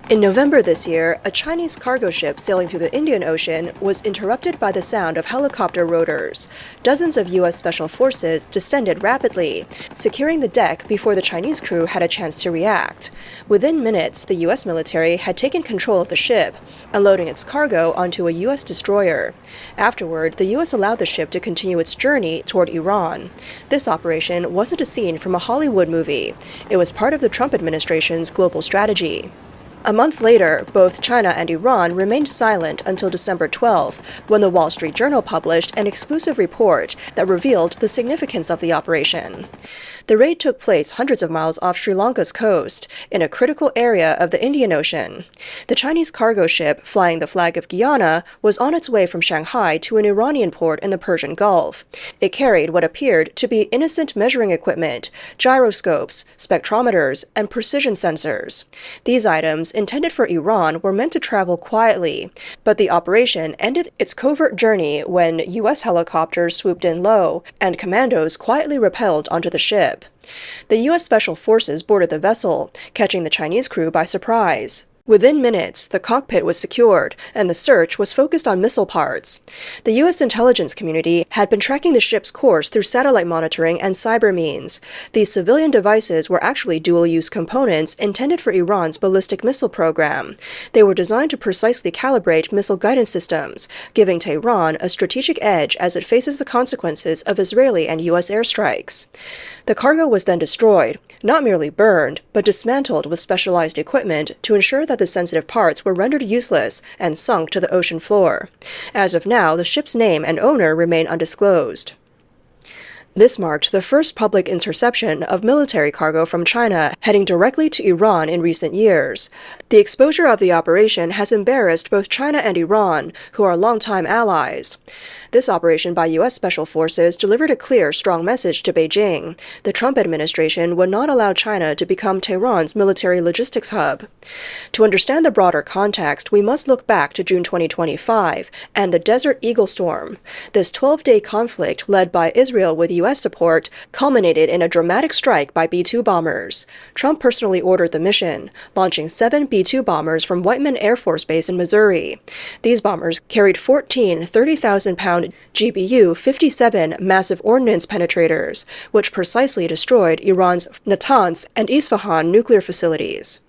In November this year, a Chinese cargo ship sailing through the Indian Ocean was interrupted by the sound of helicopter rotors. Dozens of U.S. Special Forces descended rapidly, securing the deck before the Chinese crew had a chance to react. Within minutes, the U.S. military had taken control of the ship, unloading its cargo onto a U.S. destroyer. Afterward, the U.S. allowed the ship to continue its journey toward Iran. This operation wasn't a scene from a Hollywood movie. It was part of the Trump administration's global strategy. A month later, both China and Iran remained silent until December 12, when the Wall Street Journal published an exclusive report that revealed the significance of the operation. The raid took place hundreds of miles off Sri Lanka's coast, in a critical area of the Indian Ocean. The Chinese cargo ship, flying the flag of Guyana, was on its way from Shanghai to an Iranian port in the Persian Gulf. It carried what appeared to be innocent measuring equipment, gyroscopes, spectrometers, and precision sensors. These items, intended for Iran, were meant to travel quietly, but the operation ended its covert journey when U.S. helicopters swooped in low and commandos quietly rappelled onto the ship. The U.S. Special Forces boarded the vessel, catching the Chinese crew by surprise. Within minutes, the cockpit was secured, and the search was focused on missile parts. The U.S. intelligence community had been tracking the ship's course through satellite monitoring and cyber means. These civilian devices were actually dual-use components intended for Iran's ballistic missile program. They were designed to precisely calibrate missile guidance systems, giving Tehran a strategic edge as it faces the consequences of Israeli and U.S. airstrikes. The cargo was then destroyed, not merely burned, but dismantled with specialized equipment to ensure that the sensitive parts were rendered useless and sunk to the ocean floor. As of now, the ship's name and owner remain undisclosed. This marked the first public interception of military cargo from China heading directly to Iran in recent years. The exposure of the operation has embarrassed both China and Iran, who are longtime allies. This operation by U.S. Special Forces delivered a clear, strong message to Beijing. The Trump administration would not allow China to become Tehran's military logistics hub. To understand the broader context, we must look back to June 2025 and the Desert Eagle storm. This 12-day conflict, led by Israel with U.S. support, culminated in a dramatic strike by B-2 bombers. Trump personally ordered the mission, launching 7 B-2 bombers from Whiteman Air Force Base in Missouri. These bombers carried 14 30,000-pound GBU-57 massive ordnance penetrators, which precisely destroyed Iran's Natanz and Isfahan nuclear facilities.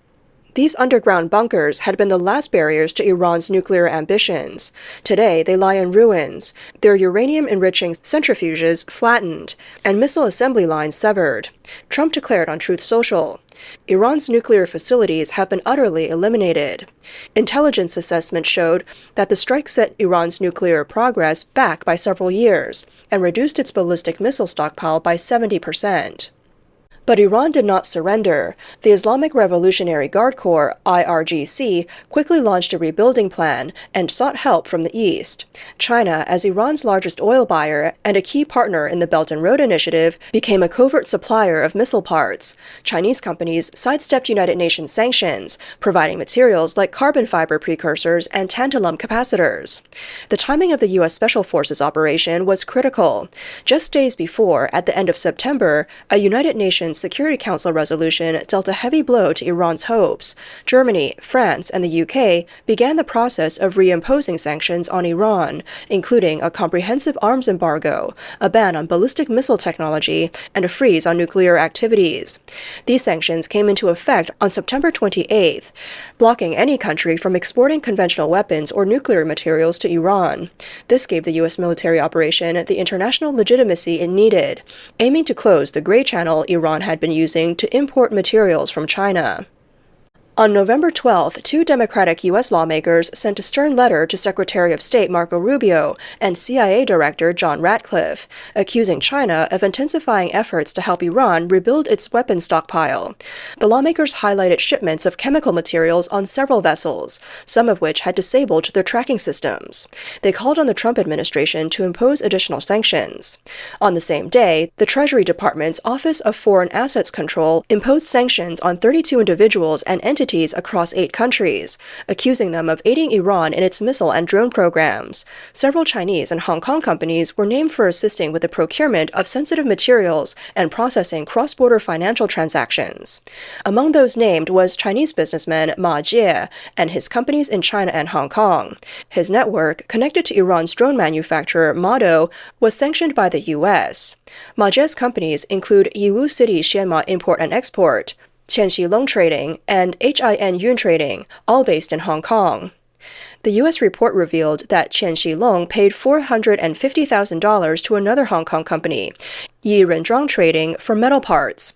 These underground bunkers had been the last barriers to Iran's nuclear ambitions. Today, they lie in ruins, their uranium-enriching centrifuges flattened, and missile assembly lines severed. Trump declared on Truth Social, Iran's nuclear facilities have been utterly eliminated. Intelligence assessments showed that the strike set Iran's nuclear progress back by several years and reduced its ballistic missile stockpile by 70%. But Iran did not surrender. The Islamic Revolutionary Guard Corps, IRGC, quickly launched a rebuilding plan and sought help from the East. China, as Iran's largest oil buyer and a key partner in the Belt and Road Initiative, became a covert supplier of missile parts. Chinese companies sidestepped United Nations sanctions, providing materials like carbon fiber precursors and tantalum capacitors. The timing of the U.S. Special Forces operation was critical. Just days before, at the end of September, a United Nations Security Council resolution dealt a heavy blow to Iran's hopes. Germany, France, and the UK began the process of reimposing sanctions on Iran, including a comprehensive arms embargo, a ban on ballistic missile technology, and a freeze on nuclear activities. These sanctions came into effect on September 28th, blocking any country from exporting conventional weapons or nuclear materials to Iran. This gave the U.S. military operation the international legitimacy it needed, aiming to close the gray channel Iran had been using to import materials from China. On November 12th, 2 Democratic U.S. lawmakers sent a stern letter to Secretary of State Marco Rubio and CIA Director John Ratcliffe, accusing China of intensifying efforts to help Iran rebuild its weapons stockpile. The lawmakers highlighted shipments of chemical materials on several vessels, some of which had disabled their tracking systems. They called on the Trump administration to impose additional sanctions. On the same day, the Treasury Department's Office of Foreign Assets Control imposed sanctions on 32 individuals and entities entities across 8 countries, accusing them of aiding Iran in its missile and drone programs. Several Chinese and Hong Kong companies were named for assisting with the procurement of sensitive materials and processing cross-border financial transactions. Among those named was Chinese businessman Ma Jie and his companies in China and Hong Kong. His network, connected to Iran's drone manufacturer Mado, was sanctioned by the U.S. Ma Jie's companies include Yiwu City Xianma Import and Export, Qianxi Long Trading, and HIN Yun Trading, all based in Hong Kong. The U.S. report revealed that Qianxi Long paid $450,000 to another Hong Kong company, Yi Renzhuang Trading, for metal parts.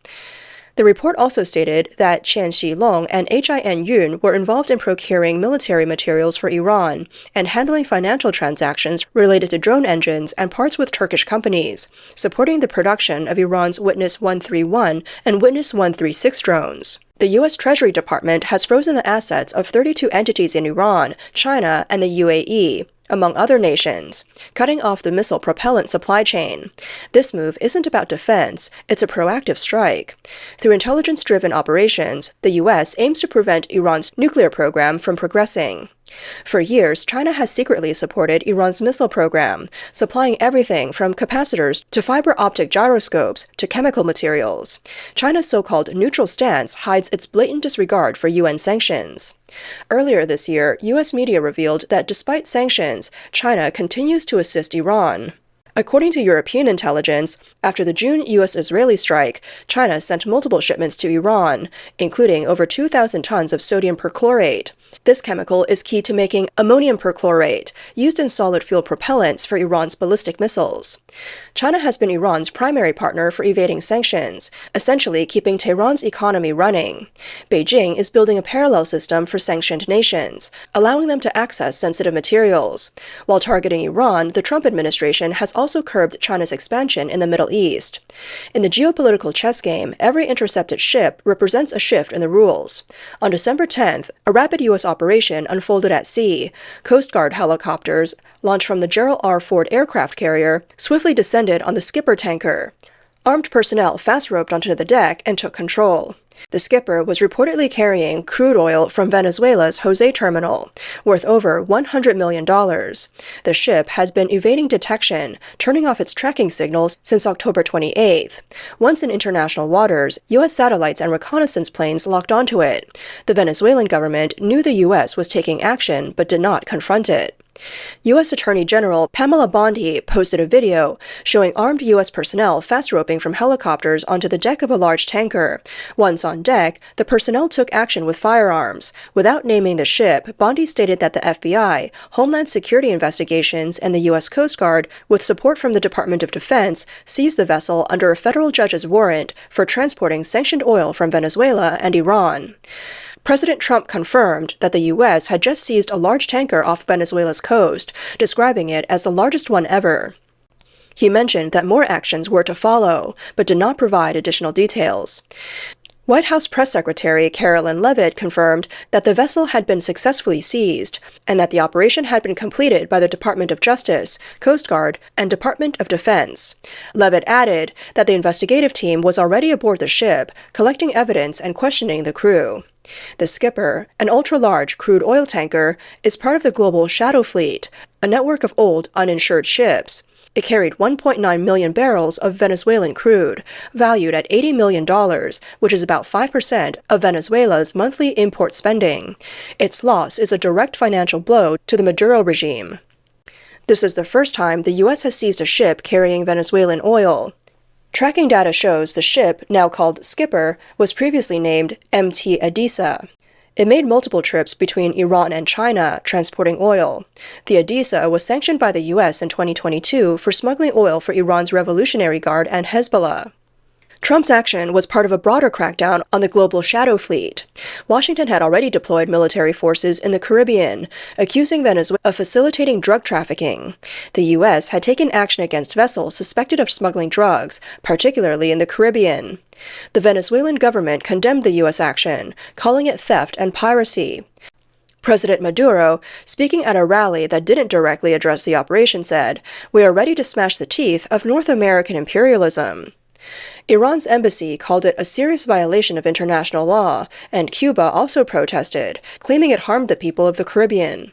The report also stated that Qianxi Long and HIN Yun were involved in procuring military materials for Iran and handling financial transactions related to drone engines and parts with Turkish companies, supporting the production of Iran's Witness 131 and Witness 136 drones. The U.S. Treasury Department has frozen the assets of 32 entities in Iran, China, and the UAE, among other nations, cutting off the missile propellant supply chain. This move isn't about defense, it's a proactive strike. Through intelligence-driven operations, the U.S. aims to prevent Iran's nuclear program from progressing. For years, China has secretly supported Iran's missile program, supplying everything from capacitors to fiber optic gyroscopes to chemical materials. China's so-called neutral stance hides its blatant disregard for UN sanctions. Earlier this year, U.S. media revealed that despite sanctions, China continues to assist Iran. According to European intelligence, after the June U.S.-Israeli strike, China sent multiple shipments to Iran, including over 2,000 tons of sodium perchlorate. This chemical is key to making ammonium perchlorate, used in solid fuel propellants for Iran's ballistic missiles. China has been Iran's primary partner for evading sanctions, essentially keeping Tehran's economy running. Beijing is building a parallel system for sanctioned nations, allowing them to access sensitive materials. While targeting Iran, the Trump administration has also curbed China's expansion in the Middle East. In the geopolitical chess game, every intercepted ship represents a shift in the rules. On December 10th, a rapid U.S. operation unfolded at sea. Coast Guard helicopters, launched from the Gerald R. Ford aircraft carrier, swiftly descended on the Skipper tanker. Armed personnel fast-roped onto the deck and took control. The Skipper was reportedly carrying crude oil from Venezuela's Jose terminal, worth over $100 million. The ship had been evading detection, turning off its tracking signals since October 28th. Once in international waters, U.S. satellites and reconnaissance planes locked onto it. The Venezuelan government knew the U.S. was taking action but did not confront it. U.S. Attorney General Pamela Bondi posted a video showing armed U.S. personnel fast-roping from helicopters onto the deck of a large tanker. Once on deck, the personnel took action with firearms. Without naming the ship, Bondi stated that the FBI, Homeland Security Investigations, and the U.S. Coast Guard, with support from the Department of Defense, seized the vessel under a federal judge's warrant for transporting sanctioned oil from Venezuela and Iran. President Trump confirmed that the U.S. had just seized a large tanker off Venezuela's coast, describing it as the largest one ever. He mentioned that more actions were to follow, but did not provide additional details. White House Press Secretary Carolyn Leavitt confirmed that the vessel had been successfully seized, and that the operation had been completed by the Department of Justice, Coast Guard, and Department of Defense. Leavitt added that the investigative team was already aboard the ship, collecting evidence and questioning the crew. The Skipper, an ultra-large crude oil tanker, is part of the global Shadow Fleet, a network of old, uninsured ships. It carried 1.9 million barrels of Venezuelan crude, valued at $80 million, which is about 5% of Venezuela's monthly import spending. Its loss is a direct financial blow to the Maduro regime. This is the first time the U.S. has seized a ship carrying Venezuelan oil. Tracking data shows the ship, now called Skipper, was previously named MT Edessa. It made multiple trips between Iran and China, transporting oil. The Edessa was sanctioned by the U.S. in 2022 for smuggling oil for Iran's Revolutionary Guard and Hezbollah. Trump's action was part of a broader crackdown on the global Shadow Fleet. Washington had already deployed military forces in the Caribbean, accusing Venezuela of facilitating drug trafficking. The U.S. had taken action against vessels suspected of smuggling drugs, particularly in the Caribbean. The Venezuelan government condemned the U.S. action, calling it theft and piracy. President Maduro, speaking at a rally that didn't directly address the operation, said, "We are ready to smash the teeth of North American imperialism." Iran's embassy called it a serious violation of international law, and Cuba also protested, claiming it harmed the people of the Caribbean.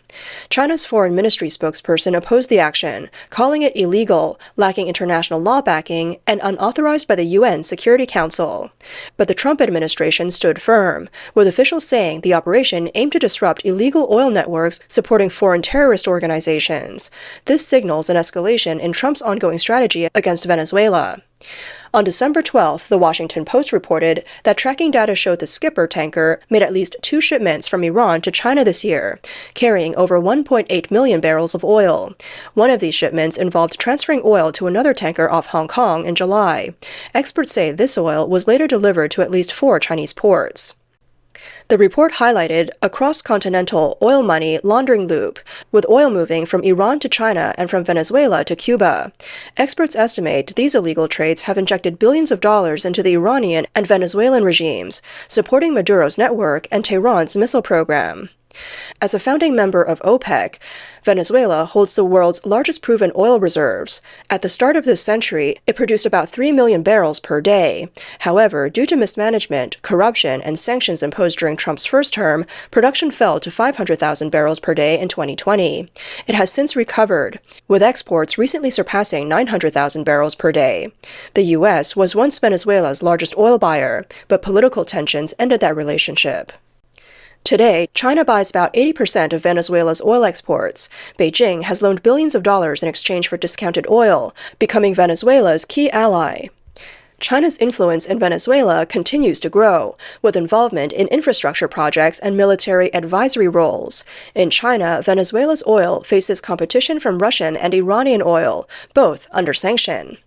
China's foreign ministry spokesperson opposed the action, calling it illegal, lacking international law backing, and unauthorized by the UN Security Council. But the Trump administration stood firm, with officials saying the operation aimed to disrupt illegal oil networks supporting foreign terrorist organizations. This signals an escalation in Trump's ongoing strategy against Venezuela. On December 12th, The Washington Post reported that tracking data showed the Skipper tanker made at least 2 shipments from Iran to China this year, carrying over 1.8 million barrels of oil. One of these shipments involved transferring oil to another tanker off Hong Kong in July. Experts say this oil was later delivered to at least 4 Chinese ports. The report highlighted a cross-continental oil money laundering loop, with oil moving from Iran to China and from Venezuela to Cuba. Experts estimate these illegal trades have injected billions of dollars into the Iranian and Venezuelan regimes, supporting Maduro's network and Tehran's missile program. As a founding member of OPEC, Venezuela holds the world's largest proven oil reserves. At the start of this century, it produced about 3 million barrels per day. However, due to mismanagement, corruption, and sanctions imposed during Trump's first term, production fell to 500,000 barrels per day in 2020. It has since recovered, with exports recently surpassing 900,000 barrels per day. The U.S. was once Venezuela's largest oil buyer, but political tensions ended that relationship. Today, China buys about 80% of Venezuela's oil exports. Beijing has loaned billions of dollars in exchange for discounted oil, becoming Venezuela's key ally. China's influence in Venezuela continues to grow, with involvement in infrastructure projects and military advisory roles. In China, Venezuela's oil faces competition from Russian and Iranian oil, both under sanction.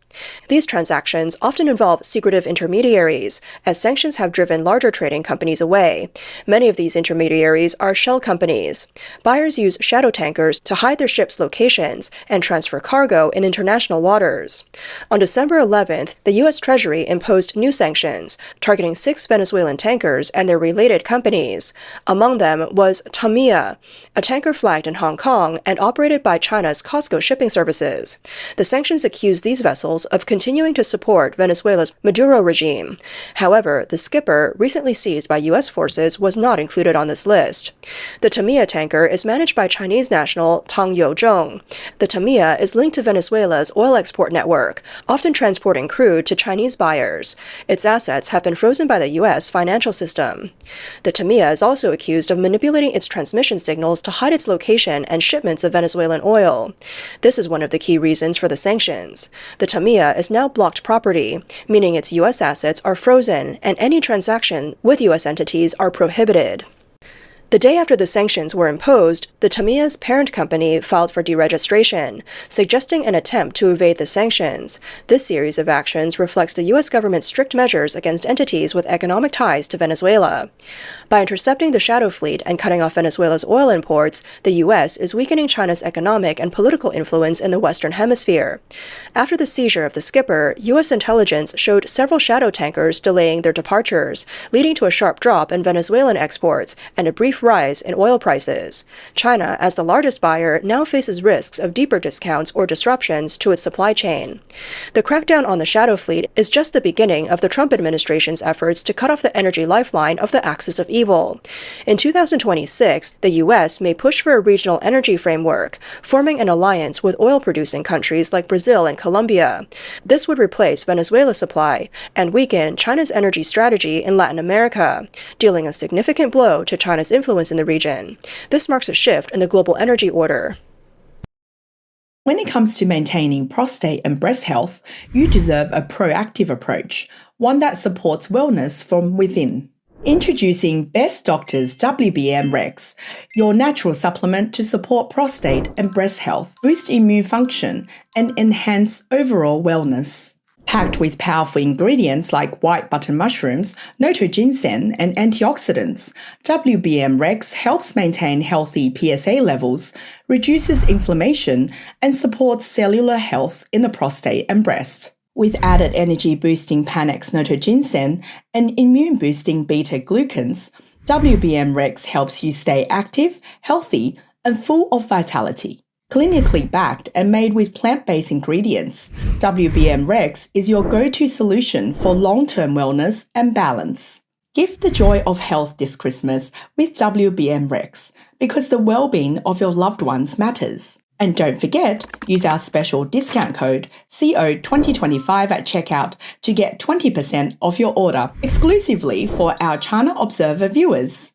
These transactions often involve secretive intermediaries, as sanctions have driven larger trading companies away. Many of these intermediaries are shell companies. Buyers use shadow tankers to hide their ships' locations and transfer cargo in international waters. On December 11th, the U.S. Treasury imposed new sanctions, targeting 6 Venezuelan tankers and their related companies. Among them was Tamiya, a tanker flagged in Hong Kong and operated by China's COSCO shipping services. The sanctions accuse these vessels of continuing to support Venezuela's Maduro regime. However, the Skipper, recently seized by U.S. forces, was not included on this list. The Tamiya tanker is managed by Chinese national Tang Youzhong. The Tamiya is linked to Venezuela's oil export network, often transporting crude to Chinese buyers. Its assets have been frozen by the U.S. financial system. The Tamiya is also accused of manipulating its transmission signals to hide its location and shipments of Venezuelan oil. This is one of the key reasons for the sanctions. The Tamiya is now blocked property, meaning its U.S. assets are frozen and any transaction with U.S. entities are prohibited. The day after the sanctions were imposed, the Tamiya's parent company filed for deregistration, suggesting an attempt to evade the sanctions. This series of actions reflects the U.S. government's strict measures against entities with economic ties to Venezuela. By intercepting the shadow fleet and cutting off Venezuela's oil imports, the U.S. is weakening China's economic and political influence in the Western Hemisphere. After the seizure of the Skipper, U.S. intelligence showed several shadow tankers delaying their departures, leading to a sharp drop in Venezuelan exports and a brief rise in oil prices. China, as the largest buyer, now faces risks of deeper discounts or disruptions to its supply chain. The crackdown on the shadow fleet is just the beginning of the Trump administration's efforts to cut off the energy lifeline of the axis of evil. In 2026, the U.S. may push for a regional energy framework, forming an alliance with oil-producing countries like Brazil and Colombia. This would replace Venezuela's supply and weaken China's energy strategy in Latin America, dealing a significant blow to China's influence in the region. This marks a shift in the global energy order. When it comes to maintaining prostate and breast health, you deserve a proactive approach, one that supports wellness from within. Introducing Best Doctors WBM Rex, your natural supplement to support prostate and breast health, boost immune function, and enhance overall wellness. Packed with powerful ingredients like white button mushrooms, noto ginseng, and antioxidants, WBM Rex helps maintain healthy PSA levels, reduces inflammation, and supports cellular health in the prostate and breast. With added energy-boosting Panax noto ginseng and immune-boosting beta-glucans, WBM Rex helps you stay active, healthy, and full of vitality. Clinically backed and made with plant-based ingredients, WBM Rex is your go-to solution for long-term wellness and balance. Gift the joy of health this Christmas with WBM Rex, because the well-being of your loved ones matters. And don't forget, use our special discount code CO2025 at checkout to get 20% off your order, exclusively for our China Observer viewers.